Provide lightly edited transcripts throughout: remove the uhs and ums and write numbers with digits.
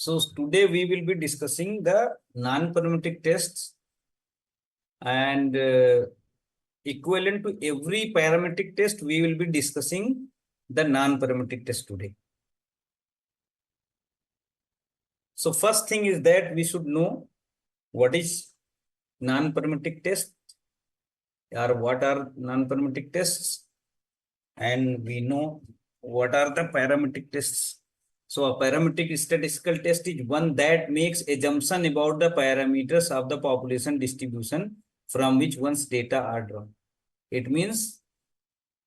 So today we will be discussing the non-parametric tests and equivalent to every parametric test, we will be discussing the non-parametric test today. So first thing is that we should know what is non-parametric test or what are non-parametric tests, and we know what are the parametric tests. So a parametric statistical test is one that makes assumption about the parameters of the population distribution from which one's data are drawn. It means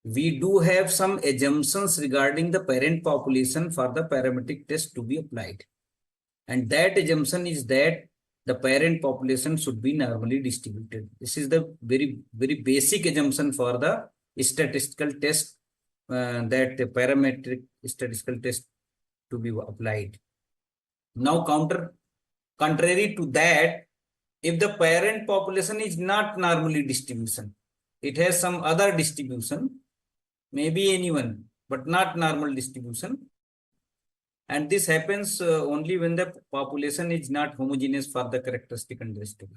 we do have some assumptions regarding the parent population for the parametric test to be applied. And that assumption is that the parent population should be normally distributed. This is the very basic assumption for the statistical test, that the parametric statistical test to be applied. Now, contrary to that, if the parent population is not normally distribution, it has some other distribution, maybe anyone, but not normal distribution. And this happens only when the population is not homogeneous for the characteristic understood.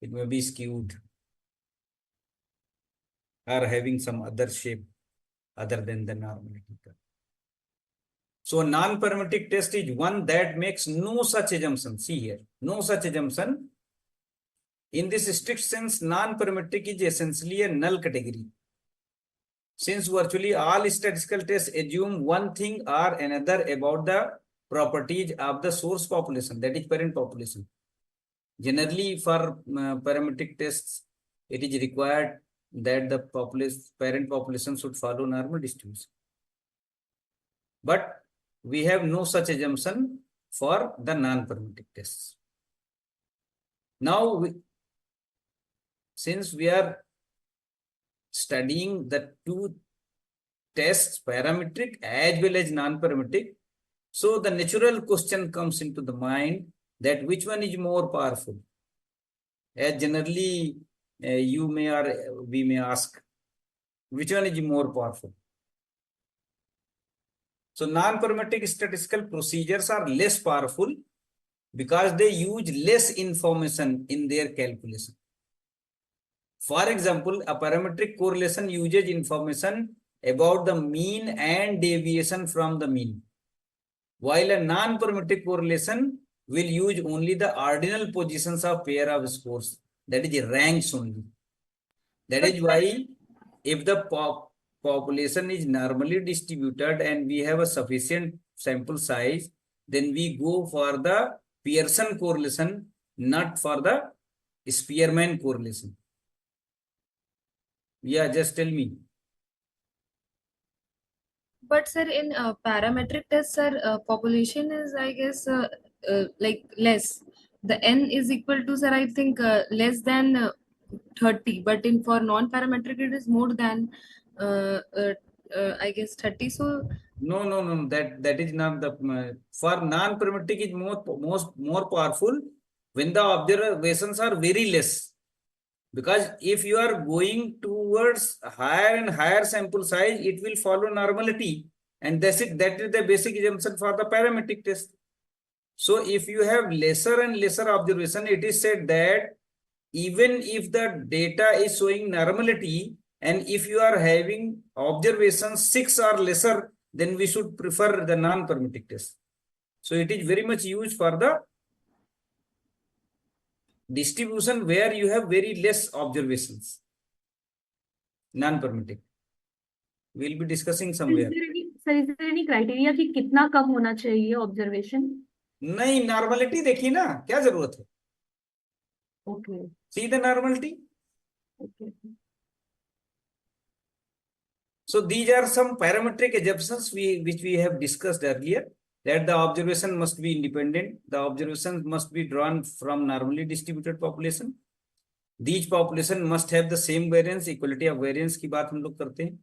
It may be skewed or having some other shape other than the normality. So a non-parametric test is one that makes no such assumption. See here, no such assumption. In this strict sense, non-parametric is essentially a null category, since virtually all statistical tests assume one thing or another about the properties of the source population, that is parent population. Generally, for parametric tests, it is required that the parent population should follow normal distribution. But we have no such assumption for the non-parametric tests. Now, since we are studying the two tests, parametric as well as non-parametric, so the natural question comes into the mind that which one is more powerful? As generally you may or we may ask, which one is more powerful? So non-parametric statistical procedures are less powerful because they use less information in their calculation. For example, a parametric correlation uses information about the mean and deviation from the mean, while a non-parametric correlation will use only the ordinal positions of pair of scores, that is ranks only. That is why if the population is normally distributed and we have a sufficient sample size, then we go for the Pearson correlation, not for the Spearman correlation. Yeah, just tell me. But sir, in parametric tests, sir, population is, I guess, like less. The n is equal to, sir, I think less than 30. But in for non-parametric, it is more than, I guess, 30. So no. That is not the for non-parametric is more powerful when the observations are very less. Because if you are going towards higher and higher sample size, it will follow normality. And that's it. That is the basic assumption for the parametric test. So if you have lesser and lesser observation, it is said that even if the data is showing normality, and if you are having observations 6 or lesser, then we should prefer the non-parametric test. So it is very much used for the distribution where you have very less observations. Non-parametric. We'll be discussing somewhere. Sir, is there any criteria कि कितना कम होना चाहिए observation? नहीं, normality देखिए ना, क्या जरूरत है? Okay. See the normality. Okay. So these are some parametric assumptions which we have discussed earlier, that the observation must be independent. The observations must be drawn from normally distributed population. These population must have the same variance, equality of variance की बात हम लोग करते हैं.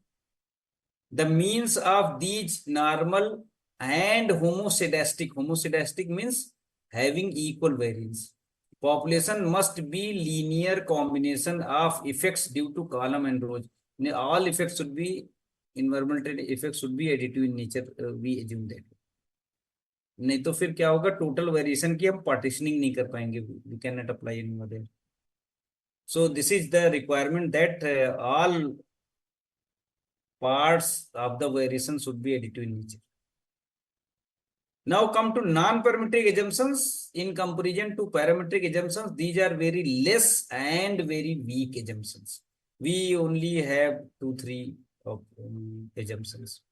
The means of these normal and homoscedastic means having equal variance. Population must be linear combination of effects due to column and rows. All effects should be environmental effects should be additive in nature. We assume that. नहीं तो फिर क्या होगा, total variation की हम partitioning नहीं कर पाएंगे, we can not apply in there. So this is the requirement that all parts of the variation should be additive in nature. Now come to non-parametric assumptions in comparison to parametric assumptions. These are very less and very weak assumptions. We only have 2-3 of assumptions.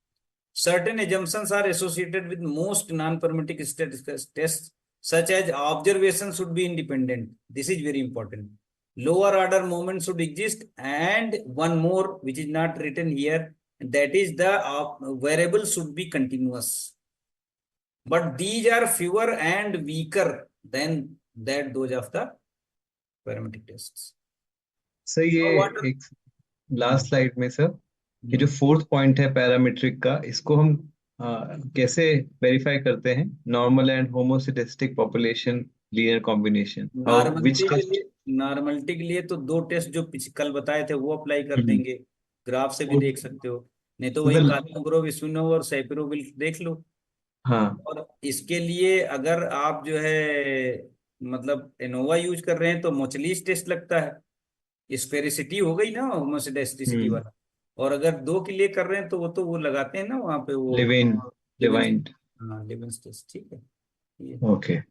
Certain assumptions are associated with most non-parametric statistical tests, such as observation should be independent. This is very important. Lower order moment should exist, and one more which is not written here, that is the variable should be continuous. But these are fewer and weaker than that those of the parametric tests. Sir ये Now what? एक last slide में sir, ये जो fourth point है parametric का, इसको हम कैसे वेरीफाई करते हैं? Normal and homoscedastic population linear combination, normality के लिए तो 2 टेस्ट जो कल बताए थे वो अप्लाई कर देंगे, ग्राफ से भी देख सकते हो, नहीं तो वही कालिनोग्रोव, स्विनोव और सैपिरोविल देख लो. हाँ. और इसके लिए अगर आप जो है मतलब एनोवा यूज कर रहे हैं तो मोचलीस टेस्ट लगता है, स्पेरिसिटी हो गई ना होमोसिडेस्टिसिटी वाला. और अगर 2 के लिए कर रहे हैं तो वो लगाते हैं ना वहां पे वो लिविन. हाँ लिविन टेस्ट. ठीक है. Okay.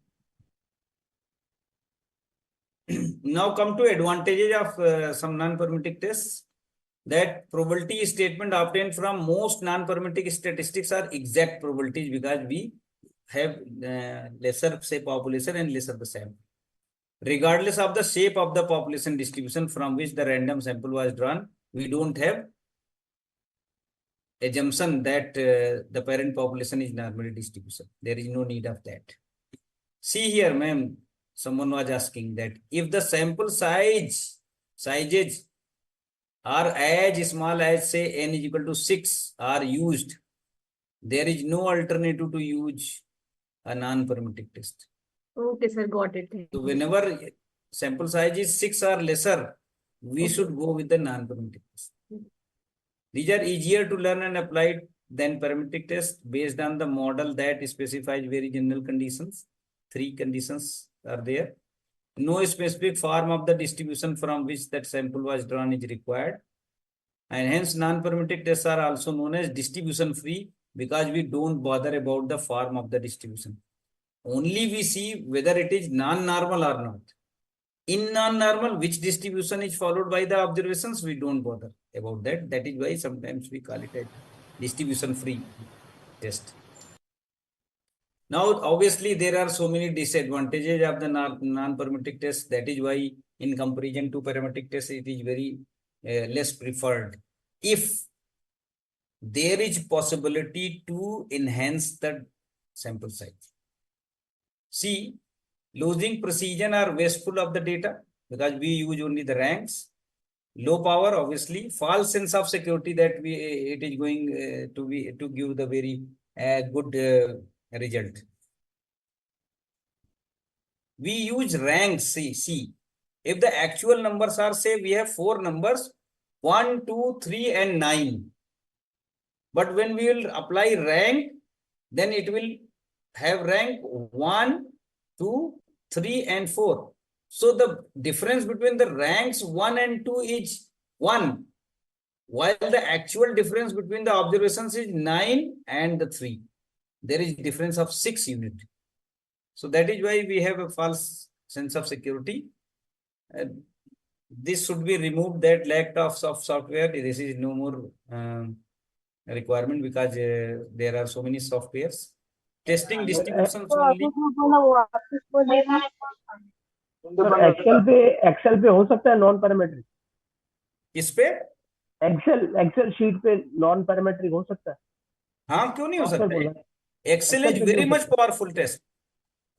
Now come to advantages of some non-parametric tests. That probability statement obtained from most non-parametric statistics are exact probabilities because we have lesser say population and lesser the sample. Regardless of the shape of the population distribution from which the random sample was drawn, we don't have assumption that the parent population is normally distribution. There is no need of that. See here, ma'am, someone was asking that if the sample sizes are as small as say n is equal to 6 are used, there is no alternative to use a non-parametric test. Okay, sir, got it. Thank So you. whenever sample size is 6 or lesser, we should go with the non-parametric test. These are easier to learn and apply than parametric tests based on the model that specifies very general conditions. 3 conditions are there. No specific form of the distribution from which that sample was drawn is required. And hence non-parametric tests are also known as distribution free because we don't bother about the form of the distribution. Only we see whether it is non-normal or not. In non-normal, which distribution is followed by the observations, we don't bother about that. That is why sometimes we call it a distribution free test. Now, obviously, there are so many disadvantages of the non-parametric test. That is why in comparison to parametric test, it is very less preferred. If there is possibility to enhance the sample size. See, losing precision or wasteful of the data because we use only the ranks. Low power, obviously, false sense of security that it is going to give the very good result. We use ranks. See, if the actual numbers are, say, we have 4 numbers, 1, 2, 3, and 9. But when we will apply rank, then it will have rank 1, 2, 3, and 4. So the difference between the ranks 1 and 2 is 1, while the actual difference between the observations is 9 and the 3. There is difference of 6 units. So that is why we have a false sense of security. This should be removed, that lack of software. This is no more requirement because there are so many softwares. Testing distributions only. Excel पे हो सकता है non parametric? किस पे? Excel sheet पे non parametric हो सकता है? हाँ, क्यों नहीं हो सकता? Excel is very much powerful test.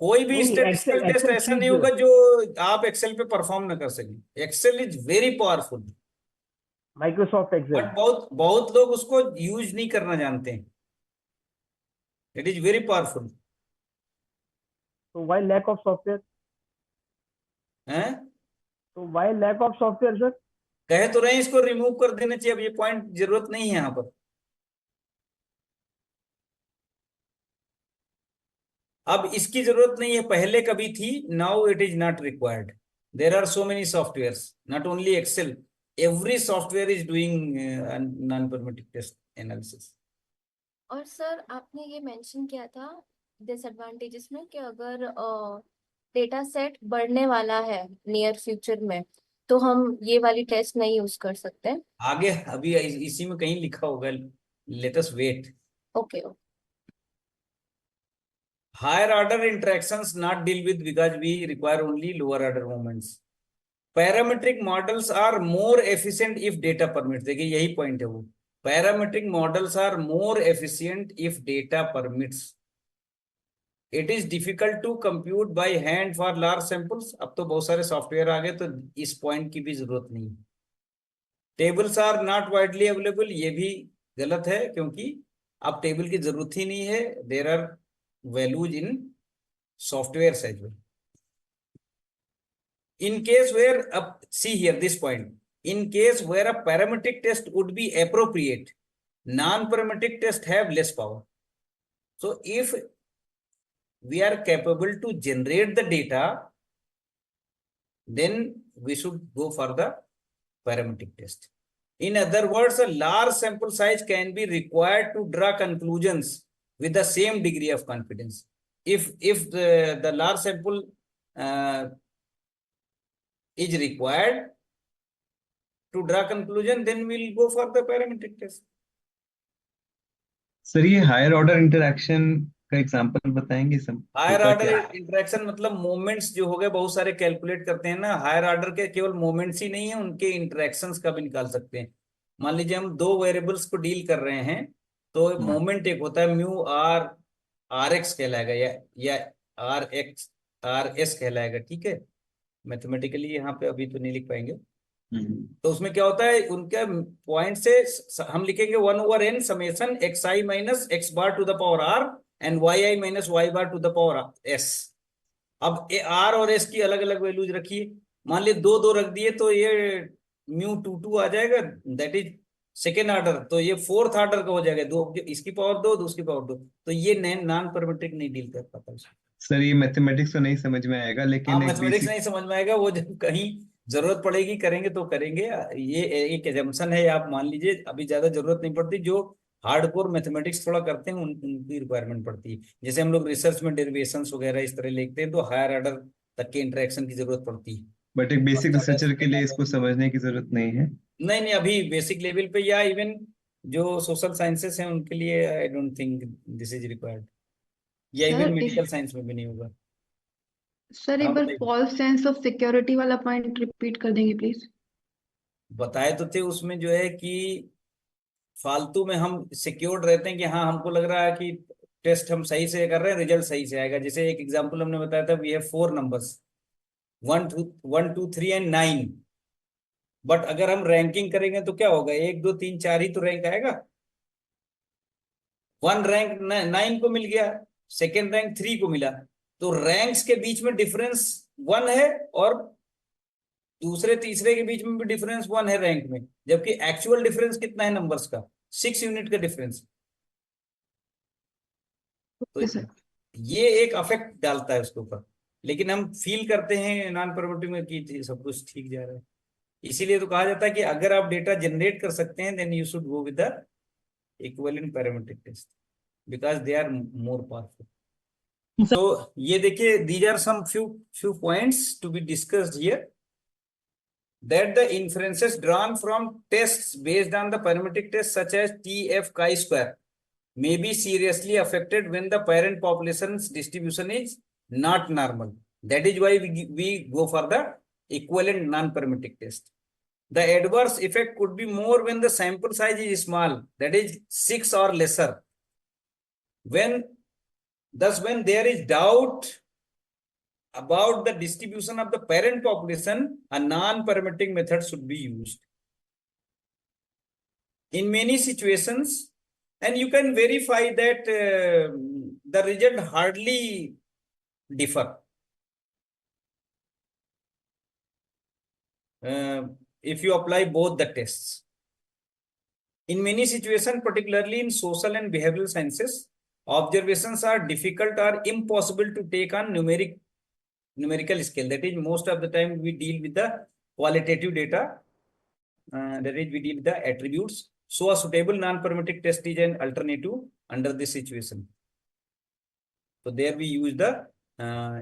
कोई भी स्टैटिस्टिकल टेस्ट ऐसा नहीं होगा जो आप एक्सेल पे परफॉर्म न कर सकें. Excel is very powerful. Microsoft Excel. But बहुत लोग उसको यूज नहीं करना जानते हैं. It is very powerful. तो व्हाई लैक ऑफ सॉफ्टवेयर? हैं? तो why lack of software sir? कहे तो रहे हैं इसको रिमूव कर देना चाहिए. अब ये पॉइंट जरूरत नहीं है यहाँ पर. अब इसकी जरूरत नहीं है, पहले कभी थी, now it is not required. There are so many software, not only Excel, every software is doing non parametric test analysis. और सर आपने ये मेंशन किया था डिसएडवांटेजेस में कि अगर डेटा सेट बढ़ने वाला है नियर फ्यूचर में तो हम ये वाली टेस्ट नहीं यूज कर सकते. आगे अभी इसी में कहीं लिखा होगा, let us wait. Okay. Higher order interactions not deal with because we require only lower order moments. Parametric models are more efficient if data permits. देखिए यही पॉइंट है वो. Parametric models are more efficient if data permits. It is difficult to compute by hand for large samples. अब तो बहुत सारे software आ गए तो इस पॉइंट की भी जरूरत नहीं. Tables are not widely available. ये भी गलत है क्योंकि अब टेबल की जरूरत ही नहीं है. There are values in softwares as well. In case where, see here this point, in case where a parametric test would be appropriate, non-parametric test have less power. So if we are capable to generate the data, then we should go for the parametric test. In other words, a large sample size can be required to draw conclusions with the same degree of confidence. If the large sample is required to draw conclusion, then we'll go for the parametric test. Sir ये higher order interaction का example बताएंगे सब? Higher होता order क्या? Interaction मतलब moments जो हो गए बहुत सारे कैलकुलेट करते हैं ना. हायर ऑर्डर के केवल मोमेंट्स ही नहीं है, उनके इंटरेक्शंस का भी निकाल सकते हैं. मान लीजिए हम दो वेरिएबल्स को डील कर रहे हैं तो मोमेंट एक होता है म्यू आर आर एक्स कहलाएगा या आर एक्स आर एस कहलाएगा. ठीक है, मैथमेटिकली यहाँ पे अभी तो नहीं लिख पाएंगे. तो उसमें क्या होता है, उनके पॉइंट से हम लिखेंगे 1/n summation x i minus x bar to the power r and y i minus y bar to the power s. अब आर और एस की अलग अलग वैल्यूज रखिए. मान लीजिए दो दो रख दिए तो ये म्यू टू टू आ जाएगा, दैट इज सेकेंड ऑर्डर. तो ये फोर्थ ऑर्डर का हो जाएगा, दो इसकी पावर दो उसकी पावर दो. तो ये नॉन परमेट्रिक नहीं डील कर पाता. सर ये मैथमेटिक्स तो नहीं समझ में आएगा, लेकिन एक मैथमेटिक्स बेसिक नहीं समझ में आएगा, वो जब कहीं जरूरत पड़ेगी करेंगे तो करेंगे. ये एक एजम्पशन है, आप मान लीजिए. अभी ज्यादा जरूरत नहीं पड़ती. जो हार्डकोर मैथमेटिक्स थोड़ा करते हैं उनकी रिक्वायरमेंट पड़ती है. जैसे हम लोग रिसर्च में डेरिवेशंस वगैरह इस तरह लिखते हैं तो हायर ऑर्डर तक के इंटरेक्शन की जरूरत पड़ती है. बट एक बेसिक रिसर्चर के लिए इसको समझने की जरूरत नहीं है. नहीं, अभी बेसिक लेवल पे या इवन जो सोशल साइंसेस हैं उनके लिए I don't think this is required, या इवन मेडिकल साइंस में भी नहीं होगा. सर एक बार फॉल्स सेंस ऑफ सिक्योरिटी वाला पॉइंट रिपीट कर देंगे प्लीज. बताए तो थे उसमें जो है कि फालतू में हम सिक्योर्ड रहते हैं कि हाँ हमको लग रहा है कि टेस्ट हम सही से कर रहे हैं, रिजल्ट सही से आएगा. जैसे एक एग्जांपल हमने बताया था, वी हैव 4 नंबर्स 1 2 3 एंड 9. बट अगर हम रैंकिंग करेंगे तो क्या होगा, 1 2 3 4 ही तो रैंक आएगा. 1 रैंक 9 को मिल गया, सेकेंड रैंक 3 को मिला. तो रैंक्स के बीच में डिफरेंस 1 है और दूसरे तीसरे के बीच में भी डिफरेंस 1 है रैंक में, जबकि एक्चुअल डिफरेंस कितना है नंबर्स का, 6 यूनिट का डिफरेंस. तो ये एक अफेक्ट डालता है उसके ऊपर. लेकिन हम फील करते हैं नॉन परमिटिव में कि सब कुछ ठीक जा रहा है. इसीलिए तो कहा जाता है कि अगर आप डेटा जनरेट कर सकते हैं then you should go with the equivalent parametric test because they are more powerful. So ये देखिए, these are some few points to be discussed here. That the inferences drawn from tests based on the parametric tests such as TF chi-square may be seriously affected when the parent population's distribution is not normal. That is why we go for the equivalent non-parametric test. The adverse effect could be more when the sample size is small, that is 6 or lesser. Thus, when there is doubt about the distribution of the parent population, a non-parametric method should be used. In many situations, and you can verify that the result hardly differ. If you apply both the tests. In many situations, particularly in social and behavioral sciences, observations are difficult or impossible to take on numerical scale. That is, most of the time we deal with the qualitative data. That is, we deal with the attributes. So a suitable non-parametric test is an alternative under this situation. So there we use the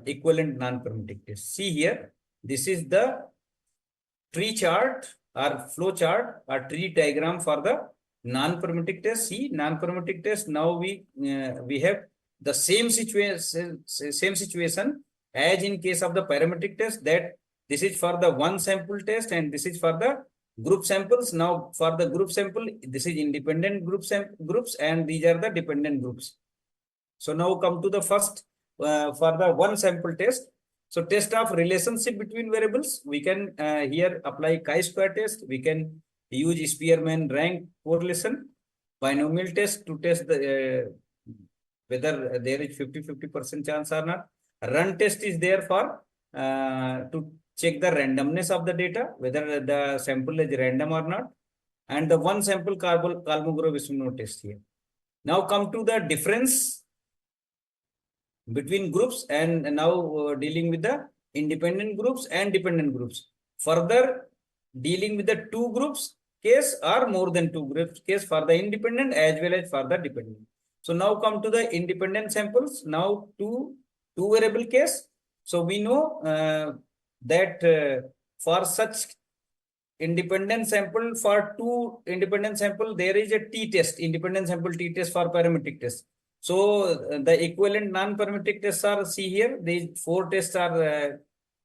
equivalent non-parametric test. See here, this is the tree chart or flow chart or tree diagram for the non-parametric test. See, non-parametric test, now we have the same situation as in case of the parametric test, that this is for the one sample test and this is for the group samples. Now for the group sample, this is independent groups and these are the dependent groups. So now come to the first for the one sample test. So test of relationship between variables, we can here apply chi-square test. We can use Spearman rank correlation, binomial test to test the whether there is 50-50% chance or not. Run test is there for to check the randomness of the data, whether the sample is random or not, and the one sample Kolmogorov-Smirnov test here. Now come to the difference between groups, and now dealing with the independent groups and dependent groups. Further dealing with the two groups case or more than two groups case for the independent as well as for the dependent. So now come to the independent samples. Now two variable case. So we know that for such independent sample, for two independent sample, there is a t-test, independent sample t-test for parametric test. So the equivalent non-parametric tests are, see here, these four tests are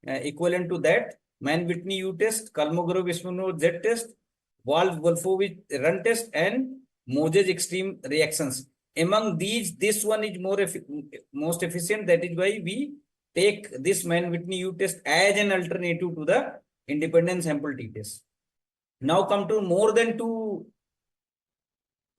equivalent to that. Mann-Whitney U test, Kolmogorov-Smirnov Z test, Wolfowitz run test, and Moses extreme reactions. Among these, this one is most efficient. That is why we take this Mann-Whitney U test as an alternative to the independent sample t-test. Now come to more than two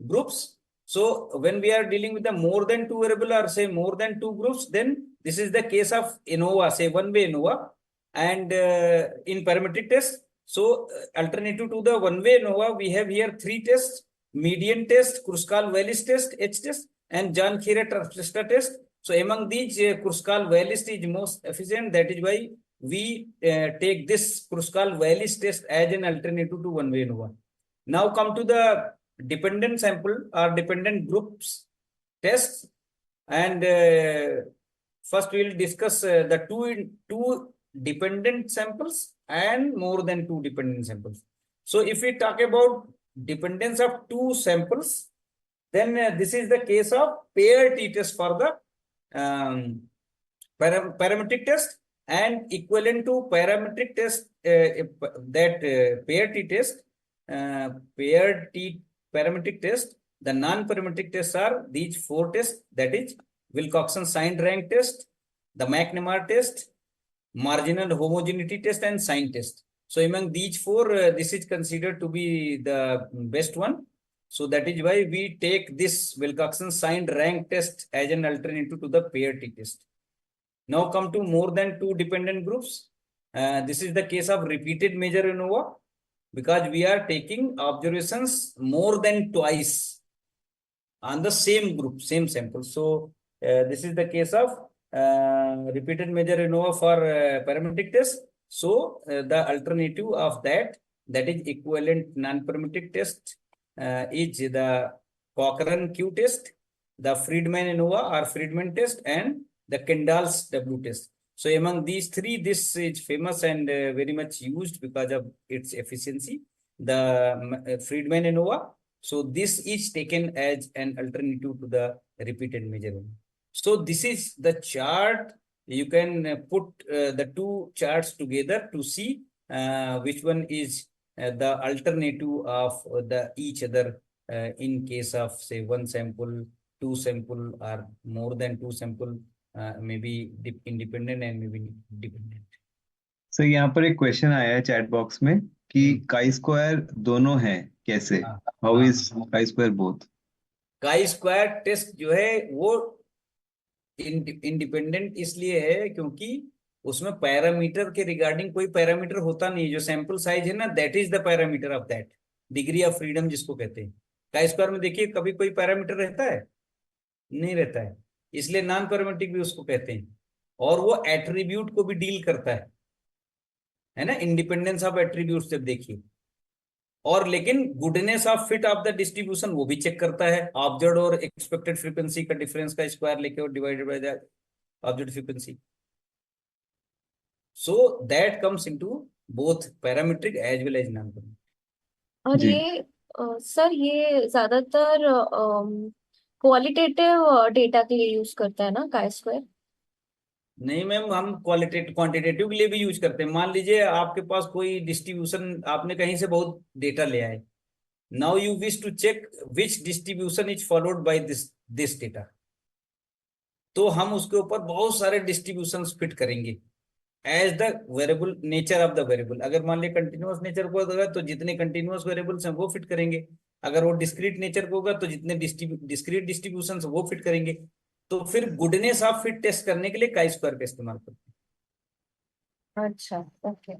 groups. So when we are dealing with the more than two variable or say more than two groups, then this is the case of ANOVA, say one-way ANOVA, and in parametric test. So alternative to the one-way ANOVA, we have here three tests: median test, Kruskal-Wallis test, H test, and John-Khera test. So among these, Kruskal-Wallis is most efficient. That is why we take this Kruskal-Wallis test as an alternative to one-way ANOVA. Now come to the dependent sample or dependent groups tests, and first we will discuss the two dependent samples and more than two dependent samples. So if we talk about dependence of two samples, then this is the case of pair t-test for the parametric test, and equivalent to parametric test, that pair t-test, parametric test. The non-parametric tests are these four tests, that is Wilcoxon signed rank test, the McNamara test, marginal homogeneity test, and sign test. So among these four, this is considered to be the best one. So that is why we take this Wilcoxon signed rank test as an alternative to the pair t-test. Now come to more than two dependent groups. This is the case of repeated measure ANOVA, because we are taking observations more than twice on the same group, same sample. So this is the case of repeated measure ANOVA for parametric test. So the alternative of that is equivalent non-parametric test is the Cochrane Q test, the Friedman ANOVA or Friedman test, and the Kendall's W test. So among these three, this is famous and very much used because of its efficiency, the Friedman ANOVA. So this is taken as an alternative to the repeated measure. So this is the chart. You can put the two charts together to see which one is the alternative of the each other in case of say one sample, two sample, or more than two sample, maybe independent and maybe dependent. Sir यहाँ पर एक question आया है chat box में कि chi square दोनों हैं कैसे, how is chi square both? Chi square test जो है वो इंडिपेंडेंट इसलिए है क्योंकि उसमें पैरामीटर के रिगार्डिंग कोई पैरामीटर होता नहीं। जो सैंपल साइज है ना, that is the parameter of that, degree of freedom जिसको कहते हैं। काई स्क्वायर में देखिए कभी कोई पैरामीटर रहता है? नहीं रहता है, इसलिए नॉन पैरामीट्रिक भी उसको कहते हैं। और वो एट्रीब्यूट को भी डील करता है ना, इंडिपेंडेंस ऑफ एट्रीब्यूट जब देखिए। और लेकिन goodness of fit of the distribution वो भी चेक करता है, ऑब्जर्व्ड और एक्सपेक्टेड फ्रीक्वेंसी का डिफरेंस का स्क्वायर लेके और divided by the observed frequency. So that comes into both parametric as well as non-parametric. और जी ये सर ये ज्यादातर क्वालिटेटिव डेटा के लिए यूज करता है ना काई स्क्वायर? नहीं मैम, हम क्वालिटेटिव क्वांटिटेटिव के लिए भी यूज करते हैं। मान लीजिए आपके पास कोई डिस्ट्रीब्यूशन, आपने कहीं से बहुत डेटा ले आए, now you wish to check which distribution is followed by this data, तो हम उसके ऊपर बहुत सारे डिस्ट्रीब्यूशन फिट करेंगे as the variable nature of the variable. अगर मान लिया कंटिन्यूअस नेचर को होगा तो जितने कंटिन्यूअस वेरिएबल्स हैं वो फिट करेंगे, अगर वो डिस्क्रीट नेचर को होगा तो जितने डिस्क्रीट डिस्ट्रीब्यूशन वो फिट करेंगे। तो फिर गुडनेस ऑफ फिट टेस्ट करने के लिए काई स्क्वायर का इस्तेमाल करते हैं। अच्छा, ओके।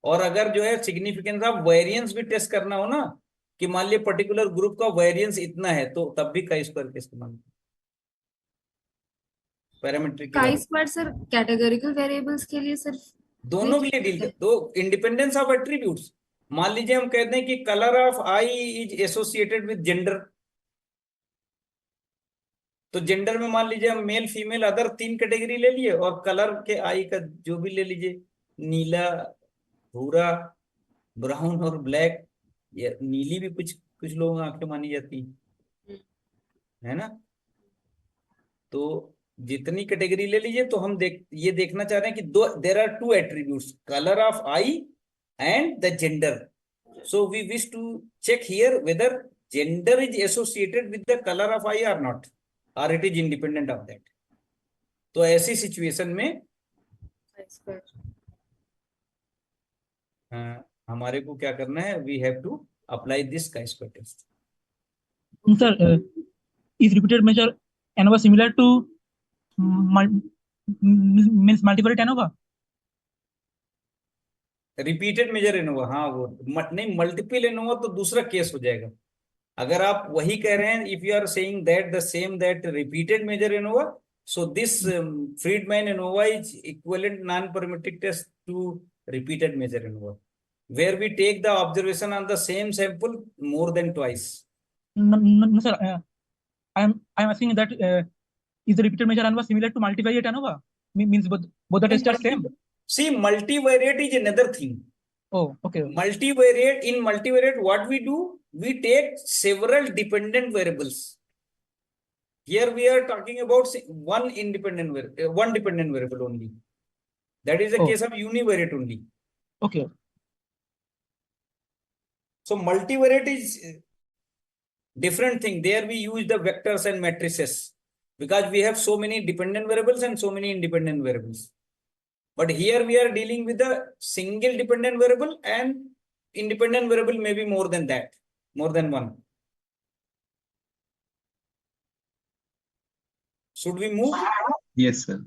और अगर जो है सिग्निफिकेंस ऑफ वेरिएंस भी टेस्ट करना हो ना, कि मान लिया पर्टिकुलर ग्रुप का वेरिएंस इतना है, तो तब भी काई स्क्वायर का इस्तेमाल करते हैं पैरामीट्रिक के काई अलावा। स्क्वायर सर कैटेगरिकल वेरिएबल्स के लिए सिर्फ दोनों के लिए डील कर दो, इंडिपेंडेंस ऑफ एट्रीब्यूट्स। मान लीजिए हम कहते हैं कि colour of I is associated with gender, तो जेंडर में मान लीजिए हम मेल फीमेल अदर 3 कैटेगरी ले लिए, और कलर के आई का जो भी ले लीजिए, नीला, भूरा, ब्राउन और ब्लैक। या नीली भी कुछ कुछ लोगों आंखें मानी जाती है ना। तो जितनी कैटेगरी ले लीजिए, तो हम ये देखना चाह रहे हैं कि there are 2 attributes, colour of eye and the gender. So we wish to check here whether gender is associated with the colour of eye और नॉट, और it is independent of that. तो ऐसी सिचुएशन में chi square. हमारे को क्या करना है, we have to apply this chi square test. Sir, is repeated measure ANOVA similar to means multivariate ANOVA? Repeated measure ANOVA, हाँ वो नहीं, मल्टीपल एनोवा तो दूसरा केस हो जाएगा। अगर आप वही कह रहे हैं, if you are saying that the same that repeated measure ANOVA, so this Friedman ANOVA is equivalent non-parametric test to repeated measure ANOVA, where we take the observation on the same sample more than twice. No, sir. I am asking that is the repeated measure ANOVA similar to multivariate ANOVA? Means both the tests are same. See, multivariate is another thing. Oh, okay. Multivariate, in multivariate, what we do, we take several dependent variables. Here we are talking about one dependent variable only. That is the case of univariate only. Okay. So multivariate is different thing. There we use the vectors and matrices, because we have so many dependent variables and so many independent variables. But here we are dealing with a single dependent variable, and independent variable may be more than that, more than one. Should we move? yes sir.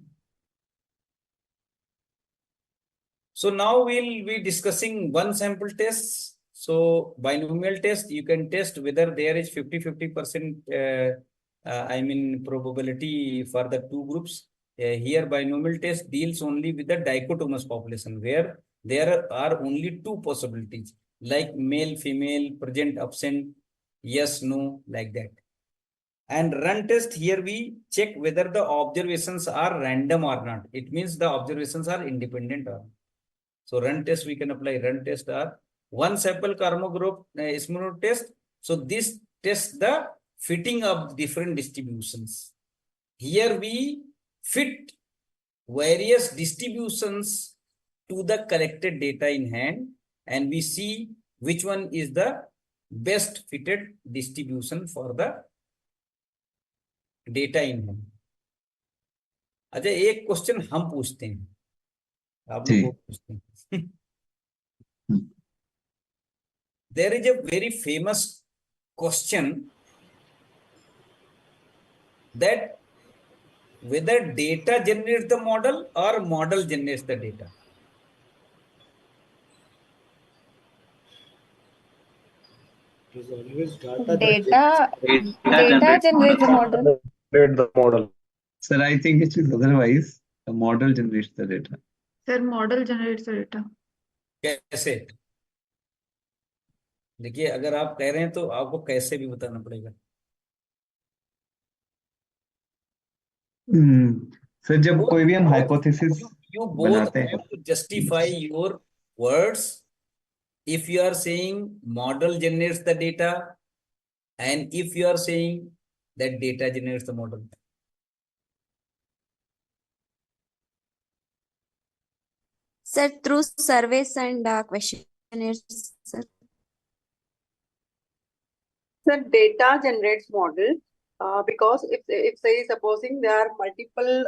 So now we'll be discussing one sample test. So binomial test, you can test whether there is 50-50% I mean probability for the 2 groups. Here binomial test deals only with the dichotomous population, where there are only 2 possibilities, like male, female, present, absent, yes, no, like that. And run test, here we check whether the observations are random or not. It means the observations are independent or not. So run test, we can apply run test or one sample Karmo group Smirnov test. So this tests the fitting of different distributions. Here we fit various distributions to the collected data in hand, and we see which one is the best fitted distribution for the data in hand. अच्छा, एक question हम पूछते हैं, आप लोग वो पूछते हैं। There is a very famous question that whether data generates the model or model generates the data. Data generates the model. Generate the model. Sir, I think it is otherwise. The model generates the data. Sir, model generates the data. कैसे? देखिए, अगर आप कह रहे हैं तो आपको कैसे भी बताना पड़ेगा। सर, जब कोई भी हम हाइपोथेसिस You both बनाते हैं, have to justify your words. If you are saying model generates the data, and if you are saying that data generates the model. Sir, through surveys and questionnaires, sir. Sir, data generates model because if say supposing there are multiple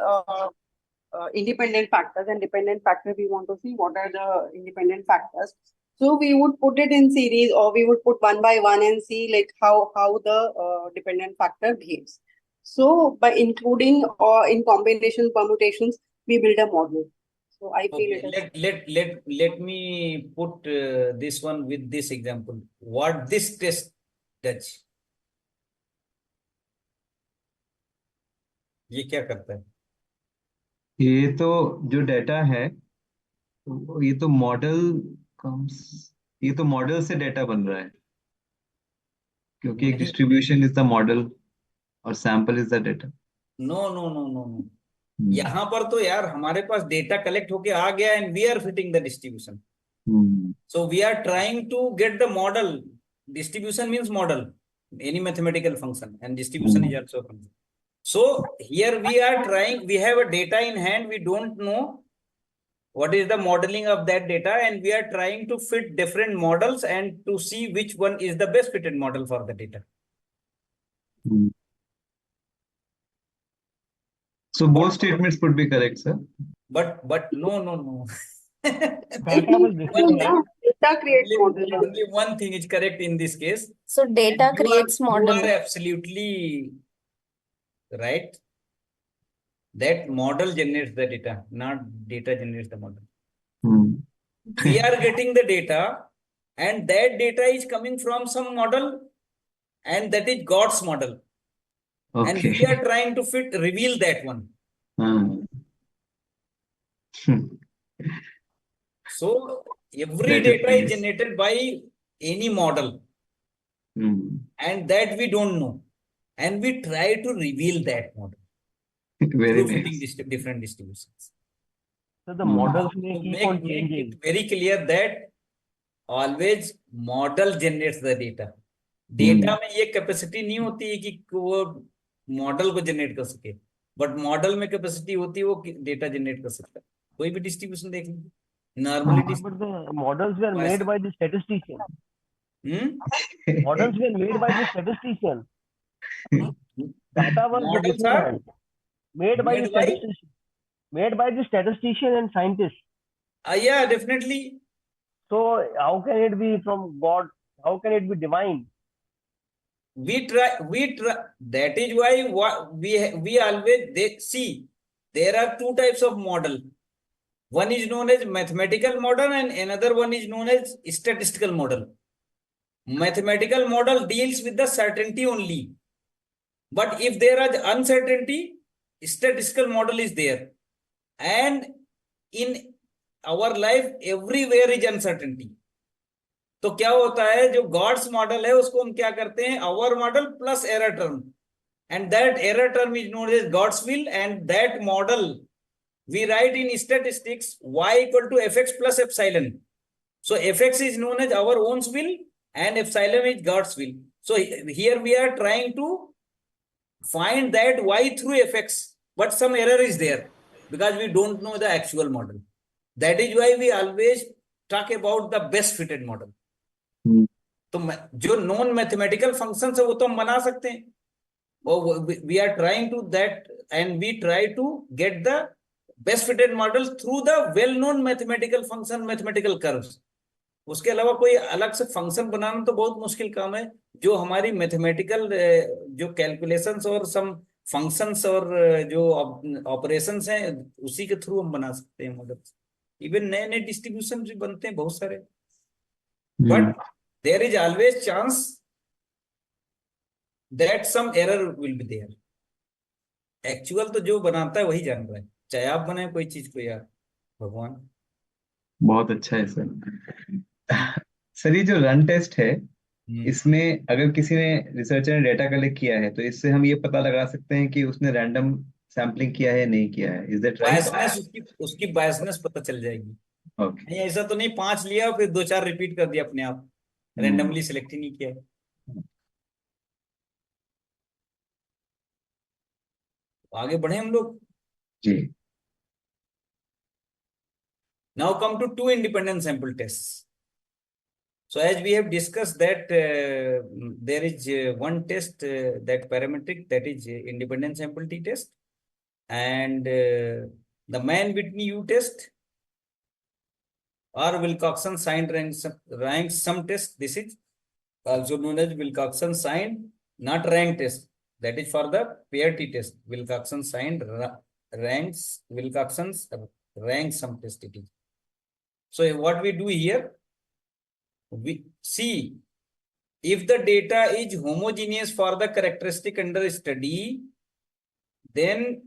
independent factors and dependent factors, we want to see what are the independent factors. So we would put it in series, or we would put one by one and see like how the dependent factor behaves. So by including or in combination permutations, we build a model. So I feel Okay, it is. let me put this one with this example. What this test does? ये क्या करता है? ये तो जो data है, ये तो मॉडल से डाटा बन रहा है, क्योंकि एक डिस्ट्रीब्यूशन इज द मॉडल और sample is the data. No, यहाँ पर तो यार हमारे पास डेटा कलेक्ट होके आ गया and we are fitting the distribution. So we are trying to get the model. Distribution means model, any mathematical function, and distribution is also a function. So here we are trying, we have a data in hand, we don't know what is the modeling of that data, and we are trying to fit different models and to see which one is the best fitted model for the data. So both statements would be correct, sir. But no. Data was different. Data creates model. Only one thing is correct in this case. So data creates model. You are absolutely right. That model generates the data, not data generates the model. We are getting the data, and that data is coming from some model, and that is God's model. Okay. And we are trying to reveal that one. So every That is data is nice. generated by any model, and that we don't know, and we try to reveal that model Very through fitting nice. different distributions. So the models may To keep on make changing. it very clear that always model generates the data. Data में ये capacity नहीं होती है कि वो model को generate कर सके, बट मॉडल में कैपेसिटी होती है वो डेटा जनरेट कर सकता है। कोई भी डिस्ट्रीब्यूशन देख लीजिए, normally But the models were made by the statistician. Hmm? Models were made by the statistician. Data was Models beforehand. Made by the made by? statistician. Made by the statistician and scientist. Yeah, definitely. So how can it be from God? How can it be divine? We try. That is why we always see there are two types of model. One is known as mathematical model and another one is known as statistical model. Mathematical model deals with the certainty only. But if there is uncertainty, statistical model is there. And in our life, everywhere is uncertainty. तो क्या होता है, जो God's model है उसको हम क्या करते हैं, our model plus error term, and that error term is known as God's will, and that model we write in statistics y equal to fx plus epsilon. So fx is known as our own will and epsilon is God's will. So here we are trying to find that y through fx, but some error is there because we don't know the actual model. That is why we always talk about the best fitted model. तो जो non mathematical functions है वो तो हम बना सकते हैं, और we are trying to that and we try to get the best fitted model through the well known mathematical function, mathematical curves. उसके अलावा कोई अलग से फंक्शन बनाना तो बहुत मुश्किल काम है, जो हमारी मैथमेटिकल जो कैलकुलेशंस और सम फंक्शंस और जो ऑपरेशंस हैं उसी के थ्रू हम बना सकते हैं मॉडल। इवन नए नए डिस्ट्रीब्यूशन भी बनते हैं बहुत सारे, but there is always chance that some error will be there. Actual तो जो बनाता है वही जान रहा है, चाहे आप बनाए कोई चीज को यार, भगवान। बहुत अच्छा है सर। सर ये जो रन टेस्ट है, इसमें अगर किसी ने रिसर्चर ने डेटा कलेक्ट किया है तो इससे हम ये पता लगा सकते हैं कि उसने रैंडम सैम्पलिंग किया है नहीं किया है, इज दैट राइट? बायसनेस, उसकी बायसनेस पता चल जाएगी। ओके। नहीं ऐसा तो नहीं 5 लिया फिर 2-4 रिपीट कर दिया अपने आप, रैंडमली सिलेक्ट ही नहीं किया। आगे बढ़े हम लोग। जी। Now come to two independent sample tests. So as we have discussed that there is one test that parametric, that is independent sample t test, and the Mann-Whitney U test or Wilcoxon signed rank sum test. This is also known as Wilcoxon signed not rank test. That is for the pair t test. Wilcoxon signed ranks, Wilcoxon's rank sum test it is. So what we do here, we see if the data is homogeneous for the characteristic under study, then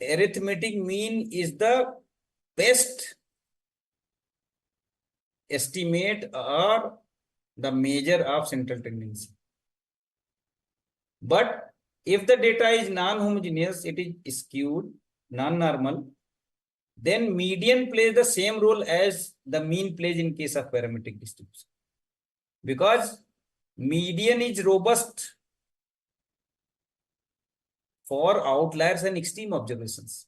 arithmetic mean is the best estimate or the measure of central tendency. But if the data is non-homogeneous, it is skewed, non-normal, then median plays the same role as the mean plays in case of parametric distribution. Because median is robust for outliers and extreme observations.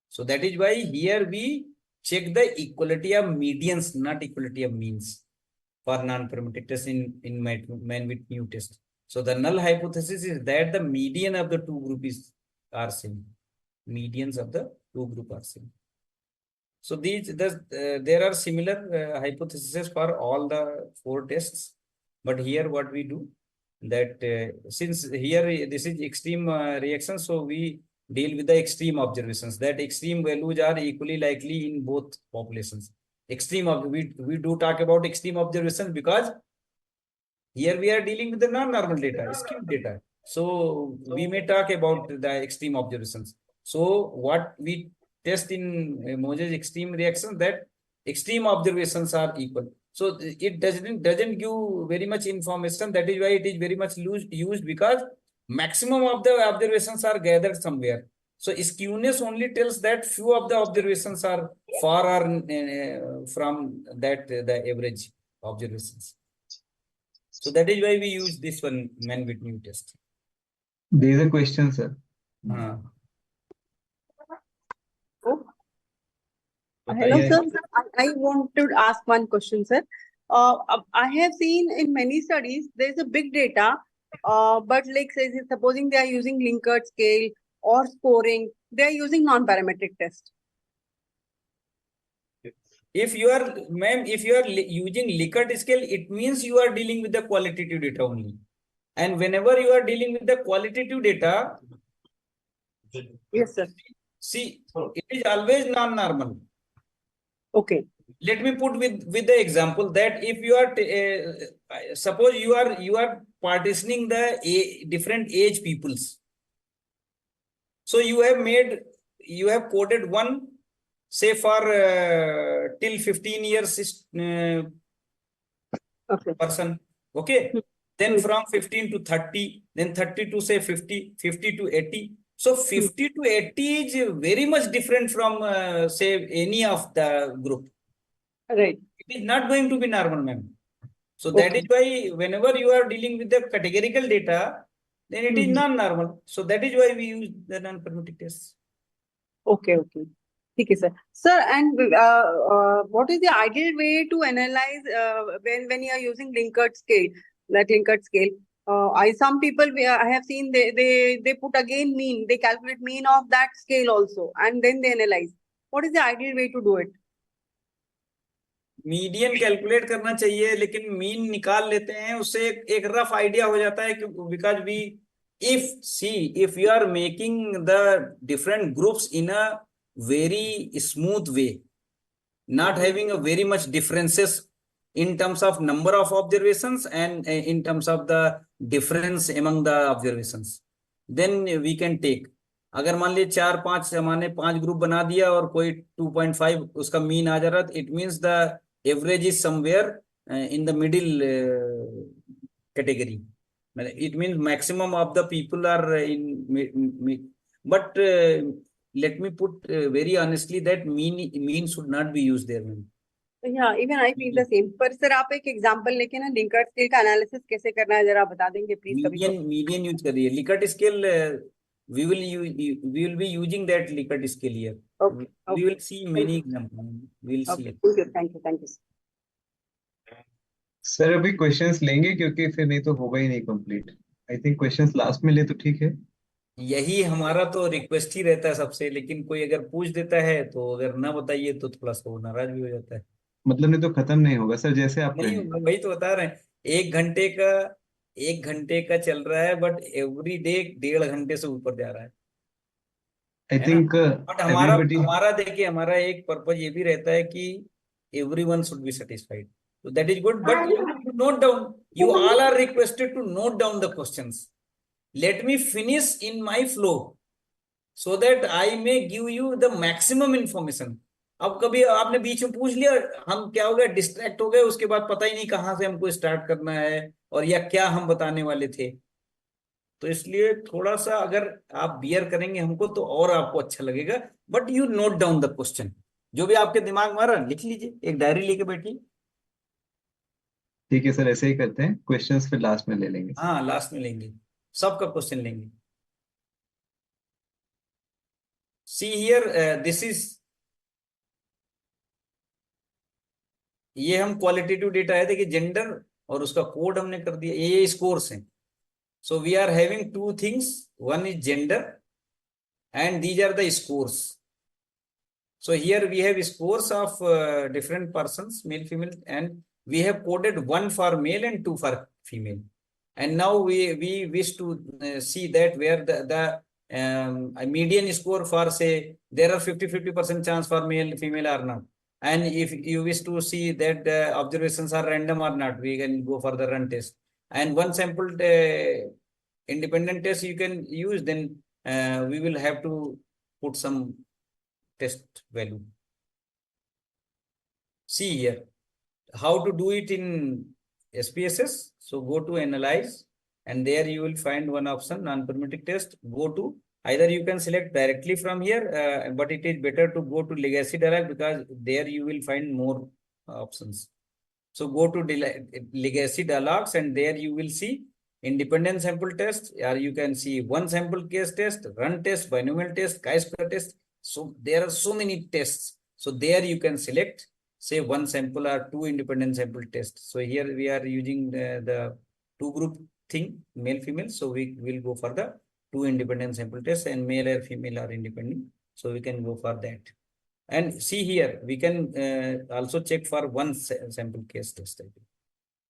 So that is why here we check the equality of medians, not equality of means for non-parametric test in Mann-Whitney U test. So the null hypothesis is that the median of the two groups are same. Medians of the two groups are same. So there are similar hypotheses for all the 4 tests, but here what we do that since here this is extreme reaction, so we deal with the extreme observations. That extreme values are equally likely in both populations. We do talk about extreme observations because here we are dealing with the non-normal data, skewed data. So we may talk about the extreme observations. So what we test in Moses extreme reaction, that extreme observations are equal. So it doesn't give very much information. That is why it is very much used, because maximum of the observations are gathered somewhere. So skewness only tells that few of the observations are far or from that the average observations. So that is why we use this one, Mann-Whitney U test. There is a question, sir. Hello, sir. I want to ask one question, sir. I have seen in many studies there is a big data, but like supposing they are using Likert scale or scoring, they are using non-parametric test. If you are, ma'am, if you are using Likert scale, it means you are dealing with the qualitative data only. And whenever you are dealing with the qualitative data, yes, sir. See, it is always non-normal. Okay. Let me put with the example that if you are suppose you are partitioning the different age peoples. So you have coded one, say for till 15 years person. Okay. Then from 15 to 30, then 30 to say 50, 50 to 80. So 50 to 80 is very much different from say any of the group. Right. It is not going to be normal, ma'am. So that is why whenever you are dealing with the categorical data, then it is non-normal. So that is why we use the non-parametric tests. Okay. Okay, sir. Sir, and what is the ideal way to analyze when you are using Likert scale? That Likert scale. Some people I have seen they put again mean, they calculate mean of that scale also, and then they analyze. What is the ideal way to do it? Median calculate करना चाहिए, लेकिन mean निकाल लेते हैं, उससे एक rough idea हो जाता है, because we if you are making the different groups in a very smooth way, not having a very much differences in terms of number of observations and in terms of the difference among the observations, then we can take. अगर मान लीजिए 4-5 हमने 5 group बना दिया और कोई 2.5 उसका mean आ जा रहा, तो it means the average is somewhere in the middle category. It means maximum of the people are in but let me put very honestly that mean should not be used there. Yeah, even I feel the same. पर sir आप एक example लेके ना Likert scale का analysis कैसे करना है जरा बता देंगे प्लीज कभी. मीडियन यूज करिए. Likert scale we will be using that Likert scale here. Okay. We will see many examples. We will see. Thank you. Sir अभी क्वेश्चंस लेंगे क्योंकि फिर नहीं तो होगा ही नहीं complete. I think questions last में ले तो ठीक है. यही हमारा तो रिक्वेस्ट ही रहता है सबसे, लेकिन कोई अगर पूछ देता है तो अगर ना बताइए तो थोड़ा सा नाराज भी हो जाता है. मतलब नहीं तो खत्म नहीं होगा सर, जैसे आप नहीं, वही तो बता रहे हैं. 1 घंटे का चल रहा है, बट एवरी डे 1.5 घंटे से ऊपर जा रहा है. आई थिंक बट हमारा देखिए, हमारा एक पर्पज ये भी रहता है कि everyone should be satisfied. So that is good, but you have to note down. You all are requested to note down the questions. Let me finish in my flow so that I may give you the maximum information. अब कभी आपने बीच में पूछ लिया, हम क्या हो गए, डिस्ट्रैक्ट हो गए, उसके बाद पता ही नहीं कहाँ से हमको स्टार्ट करना है और या क्या हम बताने वाले थे. तो इसलिए थोड़ा सा अगर आप बियर करेंगे हमको तो और आपको अच्छा लगेगा. But you note down the question, जो भी आपके दिमाग में आ रहा लिख लीजिए, एक डायरी लेके बैठिए. ठीक है सर, ऐसे ही करते हैं. क्वेश्चंस फिर लास्ट में ले लेंगे. हाँ, लास्ट में लेंगे, सबका क्वेश्चन लेंगे. सी हियर, दिस इज, ये हम क्वालिटेटिव डेटा है. देखिए जेंडर और उसका कोड हमने कर दिया. ये स्कोर्स हैं. So we are having two things. One is gender and these are the scores. So here we have scores of different persons, male, female, and we have coded 1 for male and 2 for female. And now we wish to see that where the a median score for, say, there are 50% chance for male, female or not. And if you wish to see that the observations are random or not, we can go for the run test. And one sample independent test you can use, then we will have to put some test value. See here how to do it in SPSS. So go to analyze, and there you will find one option, non-parametric test. Go to, either you can select directly from here, but it is better to go to legacy dialog because there you will find more options. So go to legacy dialogs, and there you will see independent sample test, or you can see one sample case test, run test, binomial test, chi-square test. So there are so many tests. So there you can select, say, one sample or 2 independent sample tests. So here we are using the 2 group thing, male, female. So we will go for the 2 independent sample tests, and male or female are independent. So we can go for that. And see here, we can also check for one sample case test.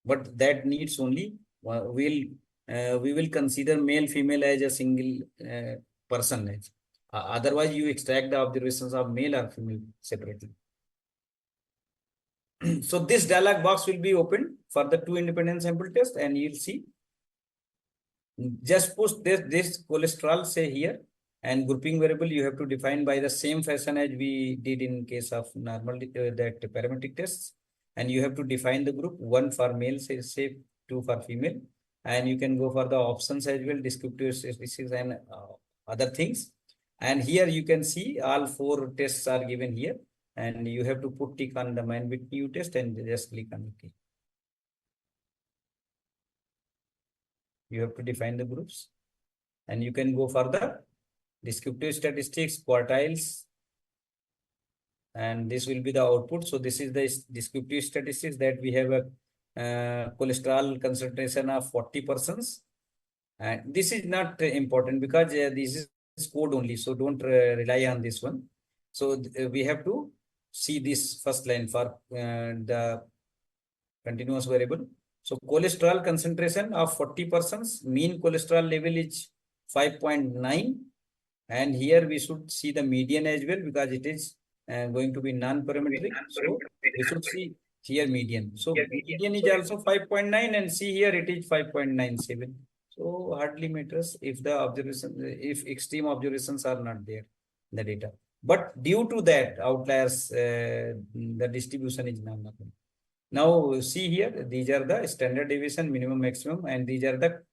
But that needs only, we will consider male, female as a single person. Otherwise, you extract the observations of male or female separately. So this dialog box will be opened for the 2 independent sample test, and you'll see. Just push this cholesterol, say here. And grouping variable you have to define by the same fashion as we did in case of normal that parametric tests. And you have to define the group, 1 for male, say 2 for female. And you can go for the options as well, descriptive statistics and other things. And here you can see all 4 tests are given here. And you have to put tick on the Mann-Whitney U test and just click on it. You have to define the groups. And you can go for the descriptive statistics, quartiles, and this will be the output. So this is the descriptive statistics that we have a cholesterol concentration of 40%. And this is not important because this is code only, so don't rely on this one. So we have to see this first line for the continuous variable. So cholesterol concentration of 40%, mean cholesterol level is 5.9. And here we should see the median as well because it is going to be non-parametric. So we should see Here median. So median is also 5.9 and see here it is 5.97. So hardly matters if the observation, if extreme observations are not there in the data. But due to that outliers, the distribution is now nothing. Now see here, these are the standard deviation, minimum, maximum, and these are the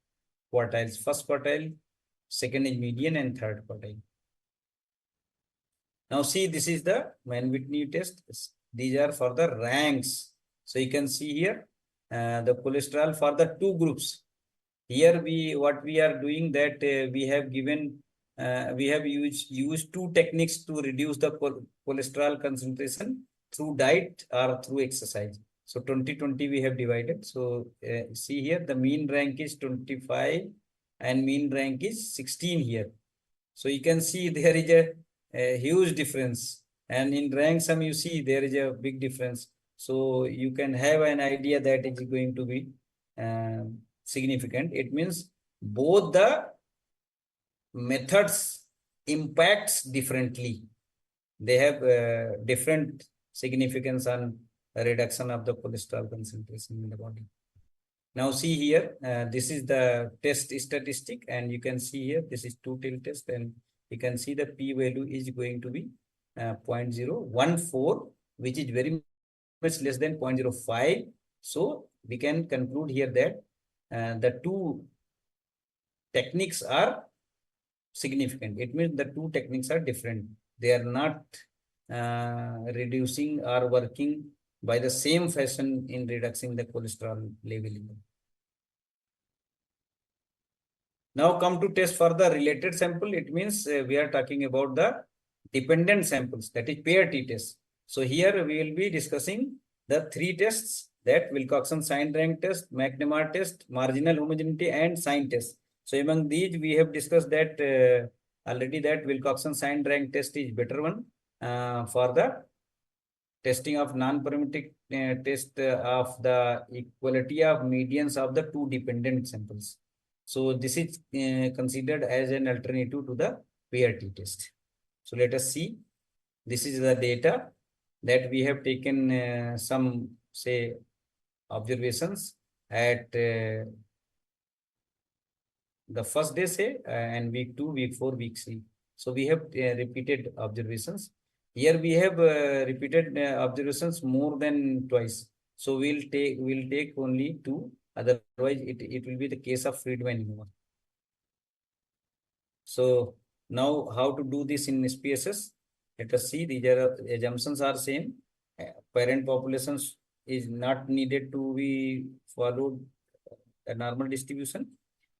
quartiles. First quartile, second is median, and third quartile. Now see, this is the Mann-Whitney U test. These are for the ranks. So you can see here the cholesterol for the two groups. Here what we are doing that we have given we have used two techniques to reduce the cholesterol concentration through diet or through exercise. So 20-20 we have divided. So see here the mean rank is 25 and mean rank is 16 here. So you can see there is a huge difference, and in rank sum you see there is a big difference. So you can have an idea that it is going to be significant. It means both the methods impacts differently. They have different significance on reduction of the cholesterol concentration in the body. Now see here, this is the test statistic, and you can see here this is two-tailed test, and you can see the p-value is going to be 0.014, which is very much less than 0.05. So we can conclude here that the two techniques are significant. It means the two techniques are different. They are not reducing or working by the same fashion in reducing the cholesterol level. Now come to test for the related sample. It means we are talking about the dependent samples, that is pair t-test. So here we will be discussing the three tests, that Wilcoxon sign rank test, McNamara test, marginal homogeneity, and sign test. So among these we have discussed that already that Wilcoxon sign rank test is better one for the testing of non-parametric test of the equality of medians of the two dependent samples. So this is considered as an alternative to the pair t-test. So let us see. This is the data that we have taken some say observations at the first day say and week 2, week 4, week 3. So we have repeated observations. Here we have repeated observations more than twice. So we'll take only 2. Otherwise, it will be the case of Friedman. So now how to do this in SPSS? Let us see. These are assumptions are same. Parent populations is not needed to be followed a normal distribution,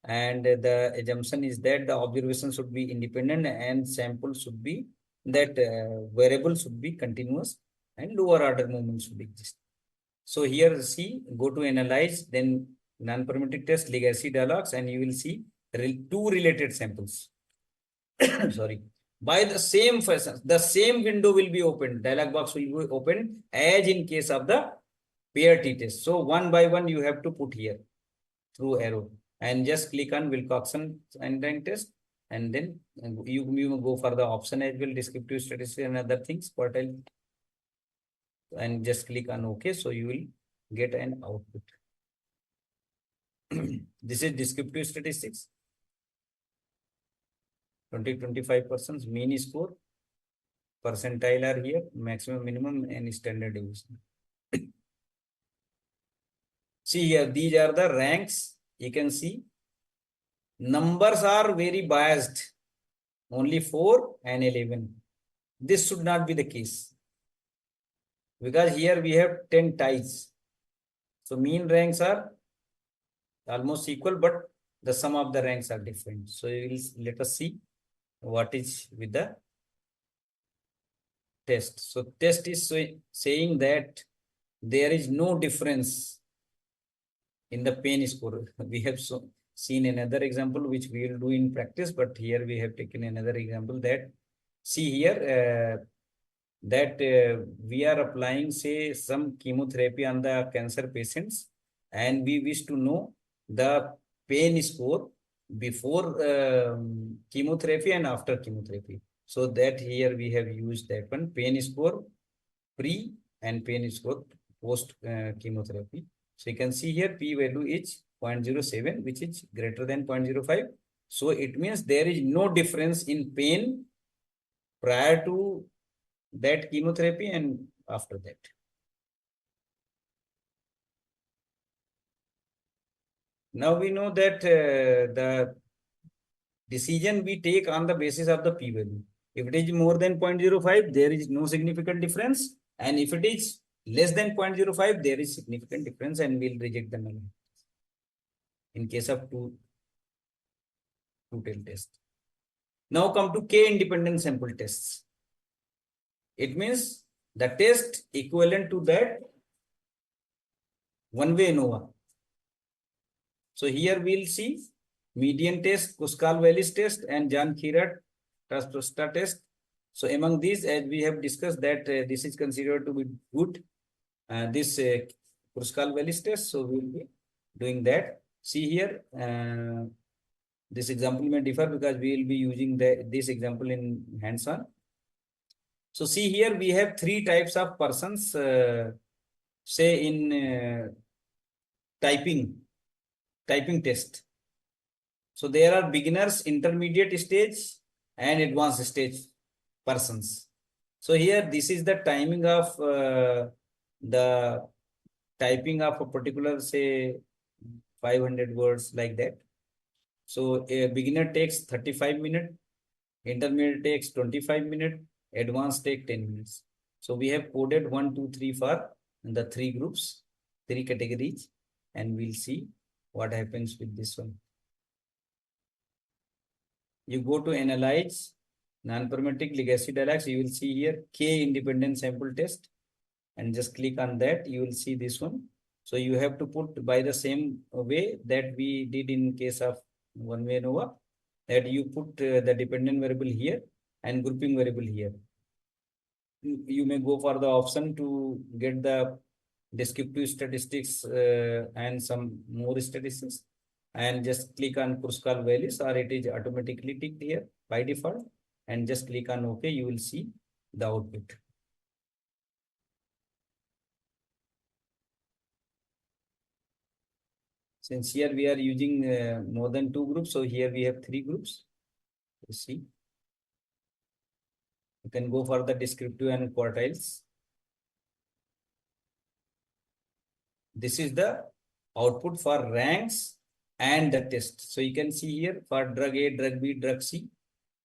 and the assumption is that the observation should be independent and sample should be that variable should be continuous and lower order movement should exist. So here see, go to analyze, then non-parametric test, legacy dialogues, and you will see two related samples. Sorry. By the same fashion, the same window will be opened, dialog box will be opened as in case of the pair t-test. So one by one you have to put here through arrow and just click on Wilcoxon and rank test, and then you go for the option as well, descriptive statistics and other things, quartile, and just click on OK. So you will get an output. This is descriptive statistics. 20-25% mean score, percentile are here, maximum, minimum, and standard deviation. See here, these are the ranks. You can see numbers are very biased, only 4 and 11. This should not be the case, because here we have 10 ties. So mean ranks are almost equal, but the sum of the ranks are different. So let us see what is with the test. So test is saying that there is no difference in the pain score. We have seen another example which we will do in practice, but here we have taken another example that see here that we are applying say some chemotherapy on the cancer patients, and we wish to know the pain score before chemotherapy and after chemotherapy. So that here we have used that one, pain score pre and pain score post chemotherapy. So you can see here P value is 0.07, which is greater than 0.05. So it means there is no difference in pain prior to that chemotherapy and after that. Now we know that the decision we take on the basis of the P value. If it is more than 0.05, there is no significant difference. And if it is less than 0.05, there is significant difference and we'll reject the null in case of two-tailed test. Now come to K independent sample tests. It means the test equivalent to that one-way ANOVA. So here we'll see median test, Kruskal-Wallis test, and Jan-Khirat test. So among these, as we have discussed, that this is considered to be good. This Kruskal-Wallis test. So we will be doing that. See here, this example may differ because we will be using this example in hands-on. So see here, we have three types of persons, say in typing test. So there are beginners, intermediate stage, and advanced stage persons. So here, this is the timing of the typing of a particular, say, 500 words like that. So a beginner takes 35 minutes, intermediate takes 25 minutes, advanced take 10 minutes. So we have coded 1, 2, 3 for the three groups, three categories, and we'll see what happens with this one. You go to analyze non-parametric legacy dialects, you will see here K independent sample test, and just click on that, you will see this one. So you have to put by the same way that we did in case of one-way ANOVA, that you put the dependent variable here and grouping variable here. You may go for the option to get the descriptive statistics and some more statistics, and just click on Kruskal-Wallis, or it is automatically ticked here by default, and just click on OK. You will see the output. Since here we are using more than two groups, so here we have three groups. You see, you can go for the descriptive and quartiles. This is the output for ranks and the test. So you can see here for drug A, drug B, drug C,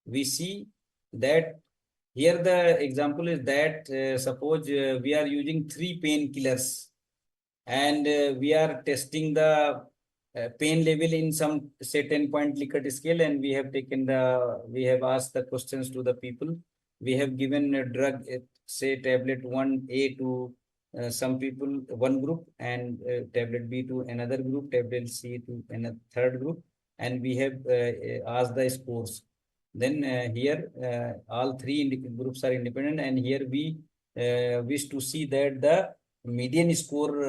we see that here the example is that suppose we are using 3 painkillers, and we are testing the pain level in some, say, 10-point Likert scale, and we have asked the questions to the people. We have given a drug, say tablet 1A to some people, one group, and tablet B to another group, tablet C to another third group, and we have asked the scores. Then here all three groups are independent, and here we wish to see that the median score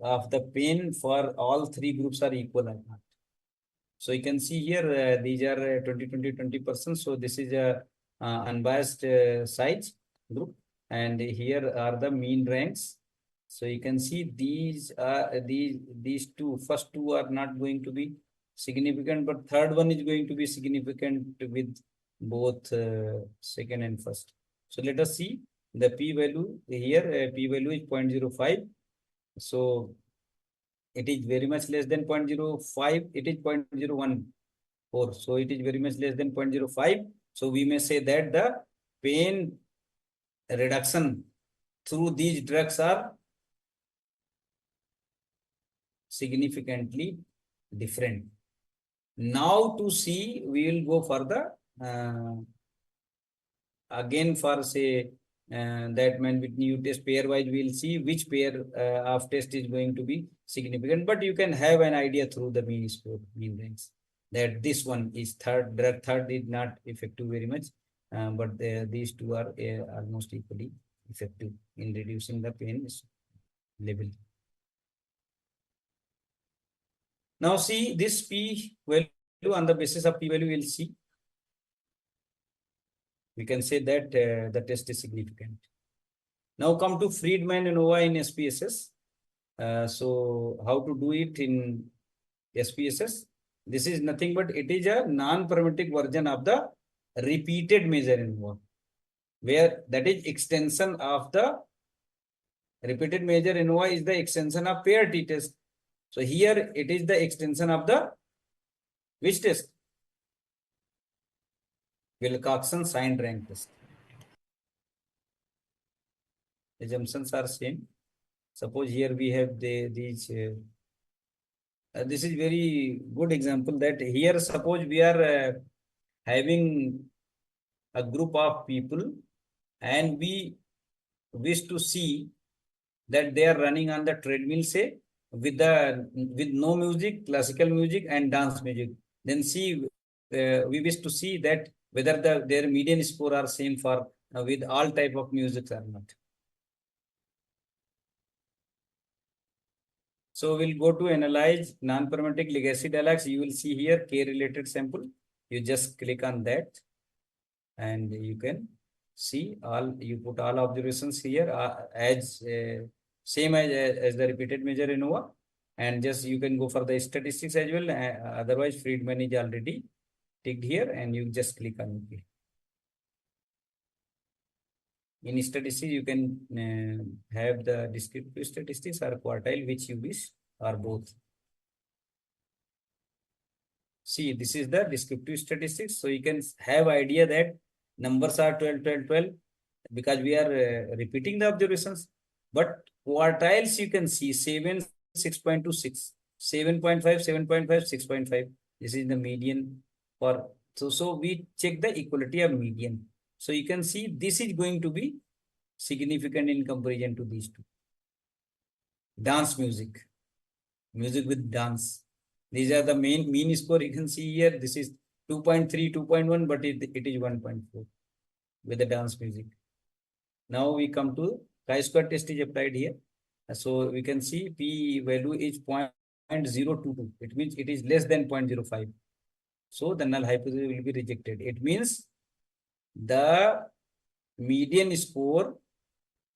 of the pain for all three groups are equal or not. So you can see here these are 20%. So this is a unbiased size group, and here are the mean ranks. So you can see these first two are not going to be significant, but third one is going to be significant with both second and first. So let us see the p value here. P value is 0.05. So it is very much less than 0.05. It is 0.014. So it is very much less than 0.05. So we may say that the pain reduction through these drugs are significantly different. Now to see, we will go for the again for, say, that Mann-Whitney U test pairwise. We will see which pair of test is going to be significant, but you can have an idea through the mean score, mean ranks, that this one is third, drug third is not effective very much, but these two are almost equally effective in reducing the pain level. Now see this p value, on the basis of p value we'll see. We can say that the test is significant. Now come to Friedman ANOVA in SPSS. So how to do it in SPSS? This is nothing but it is a non-parametric version of the repeated measure ANOVA, where that is extension of the repeated measure ANOVA is the extension of pair t-test. So here it is the extension of the which test? Wilcoxon signed rank test. Assumptions are same. Suppose here we have these. This is very good example that here suppose we are having a group of people and we wish to see that they are running on the treadmill, say with no music, classical music and dance music. Then see we wish to see that whether their median score are same for with all type of music or not. So we'll go to analyze non-parametric legacy dialogues. You will see here K-related sample. You just click on that and you can see all, you put all observations here as same as the repeated measure ANOVA, and just you can go for the statistics as well. Otherwise Friedman is already ticked here and you just click on OK. In statistics, you can have the descriptive statistics or quartile, which you wish, or both. See, this is the descriptive statistics. So you can have idea that numbers are 12, 12, 12, because we are repeating the observations. But quartiles, you can see 7, 6.26, 7.5, 7.5, 6.5. This is the median for, so we check the equality of median. So you can see this is going to be significant in comparison to these two. Dance music with dance. These are the mean score. You can see here, this is 2.3, 2.1, but it is 1.4 with the dance music. Now we come to chi-square test is applied here. So we can see P value is 0.022. It means it is less than 0.05. So the null hypothesis will be rejected. It means the median score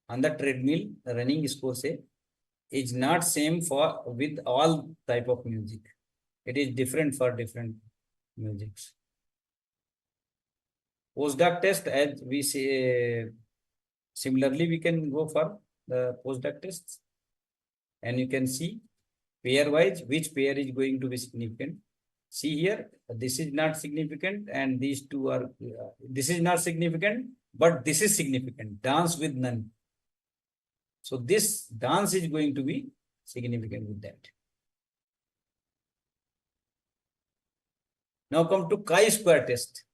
on the treadmill, the running score, say, is not same for with all type of music. It is different for different musics. Postdoc test, as we say, similarly we can go for the postdoc tests, and you can see pair wise which pair is going to be significant. See here, this is not significant and these two are, this is not significant, but this is significant, dance with none. So this dance is going to be significant with that. Now come to chi-square test.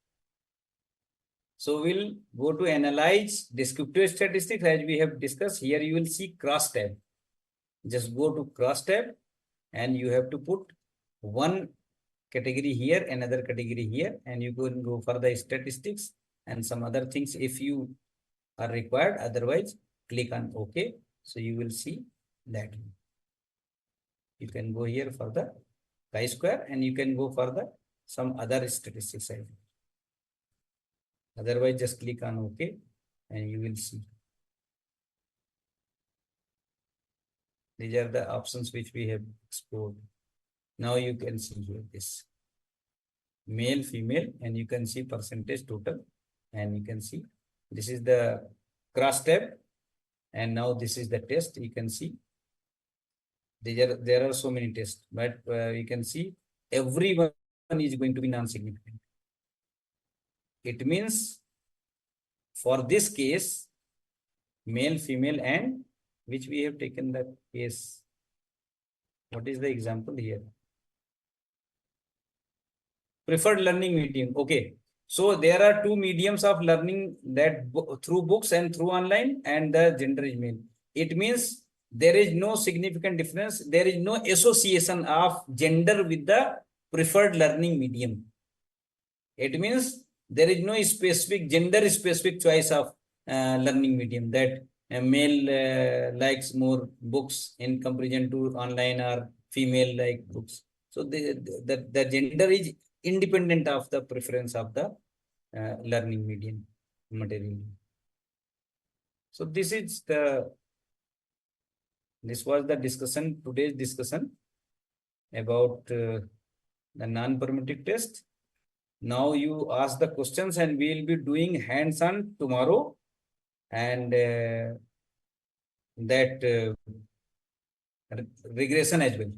So we'll go to analyze descriptive statistics as we have discussed. Here you will see cross tab. Just go to cross tab and you have to put one category here, another category here, and you can go for the statistics and some other things if you are required. Otherwise, click on OK. So you will see that. You can go here for the chi-square and you can go for the some other statistics. Otherwise, just click on OK and you will see. These are the options which we have explored. Now you can see here this male, female, and you can see percentage total, and you can see this is the cross tab, and now this is the test. You can see there are so many tests, but you can see everyone is going to be non-significant. It means for this case, male, female, and which we have taken the case. What is the example here? Preferred learning medium. Okay. So there are two mediums of learning, that through books and through online, and the gender is male. It means there is no significant difference. There is no association of gender with the preferred learning medium. It means there is no specific gender specific choice of learning medium, that a male likes more books in comparison to online, or female like books. So the gender is independent of the preference of the learning medium material. So this was the discussion, today's discussion about the non-parametric test. Now you ask the questions and we will be doing hands-on tomorrow, and that regression as well.